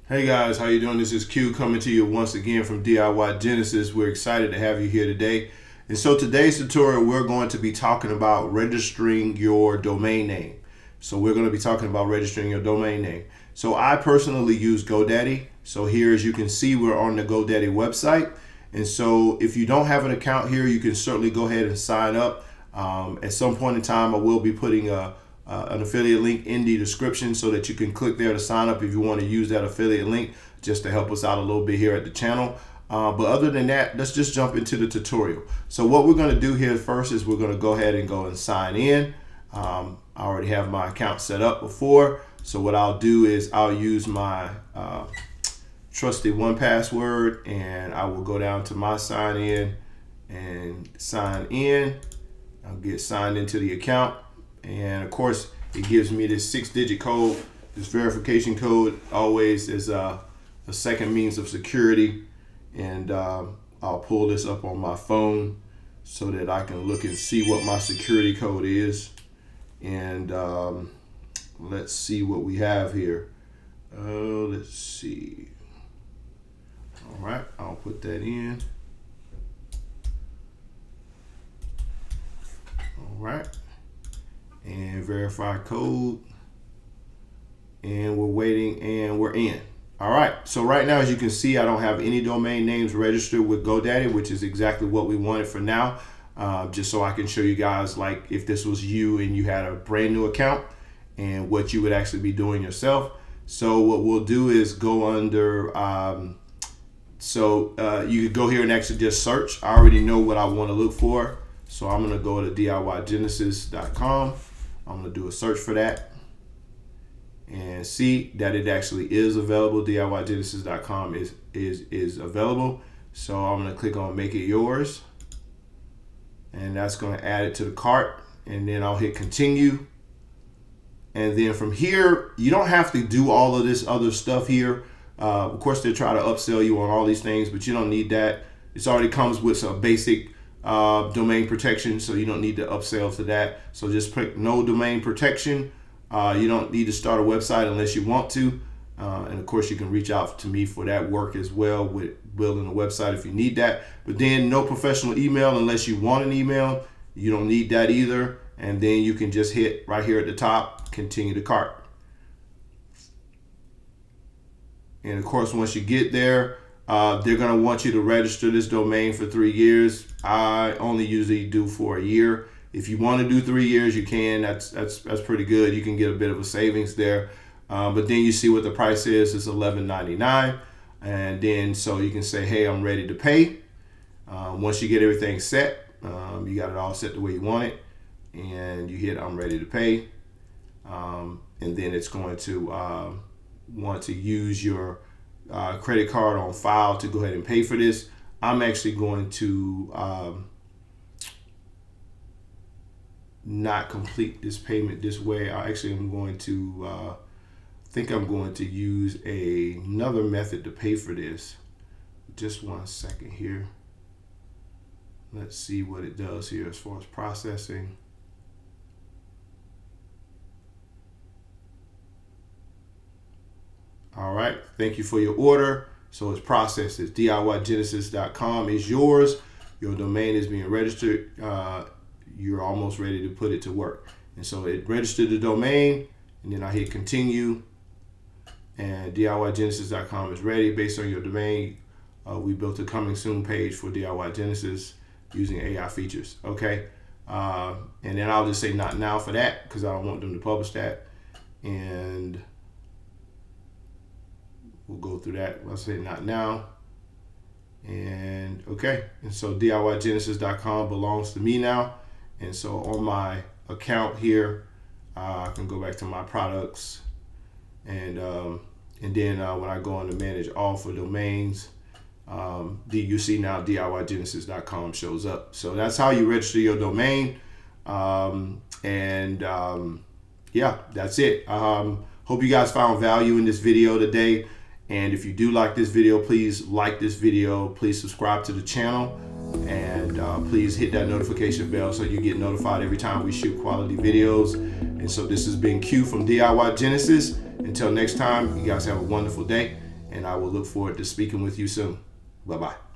Hey guys, how you doing? This is Q coming to you once again from DIY Genesis. We're excited to have you here today. And so today's tutorial, we're going to be talking about registering your domain name. So we're going to be talking about registering your domain name. So I personally use GoDaddy. So here, as you can see, we're on the GoDaddy website. And so if you don't have an account here, you can certainly go ahead and sign up. At some point in time, I will be putting an affiliate link in the description so that you can click there to sign up if you want to use that affiliate link just to help us out a little bit here at the channel. But other than that, let's just jump into the tutorial. So what we're going to do here first is we're going to go ahead and go and sign in. I already have my account set up before. So what I'll do is I'll use my trusted 1Password, and I will go down to my sign in and sign in. I'll get signed into the account. And of course, it gives me this 6-digit code. This verification code always is a second means of security. And I'll pull this up on my phone so that I can look and see what my security code is. And let's see what we have here. Let's see. All right, I'll put that in. All right. And verify code, and we're waiting, and we're in. All right, so right now, as you can see, I don't have any domain names registered with GoDaddy, which is exactly what we wanted for now, just so I can show you guys, like, if this was you and you had a brand new account and what you would actually be doing yourself. So what we'll do is go under, you could go here and actually just search. I already know what I want to look for, so I'm going to go to diygenesis.com. I'm going to do a search for that and see that it actually is available. diygenesis.com is available. So I'm going to click on make it yours, and that's going to add it to the cart, and then I'll hit continue. And then from here, you don't have to do all of this other stuff here. Of course, they try to upsell you on all these things, but you don't need that. It already comes with some basic domain protection, so you don't need to upsell to that. So just click no domain protection. You don't need to start a website unless you want to, and of course you can reach out to me for that work as well with building a website if you need that. But then no professional email unless you want an email. You don't need that either. And then you can just hit right here at the top, continue the cart. And of course, once you get there, they're going to want you to register this domain for 3 years. I only usually do for a year. If you want to do 3 years, you can. That's pretty good. You can get a bit of a savings there. But then you see what the price is. It's $11.99. And then so you can say, hey, I'm ready to pay. Once you get everything set, you got it all set the way you want it. And you hit I'm ready to pay. And then it's going to want to use your credit card on file to go ahead and pay for this. I'm actually going to not complete this payment this way. I'm going to think I'm going to use another method to pay for this. Just 1 second here. Let's see what it does here as far as processing. All right, thank you for your order. So it's processed. It's diygenesis.com is yours. Your domain is being registered. You're almost ready to put it to work. And so it registered the domain, and then I hit continue, and diygenesis.com is ready based on your domain. We built a coming soon page for DIY Genesis using AI features. Okay, and then I'll just say not now for that because I don't want them to publish that. And we'll go through that. Let's say not now. And okay. And so diygenesis.com belongs to me now. And so on my account here, I can go back to my products. And then when I go on to manage all for domains, you see now diygenesis.com shows up. So that's how you register your domain. Yeah, that's it. Hope you guys found value in this video today. And if you do like this video, please like this video. Please subscribe to the channel. And please hit that notification bell so you get notified every time we shoot quality videos. And so this has been Q from DIY Genesis. Until next time, you guys have a wonderful day and I will look forward to speaking with you soon. Bye-bye.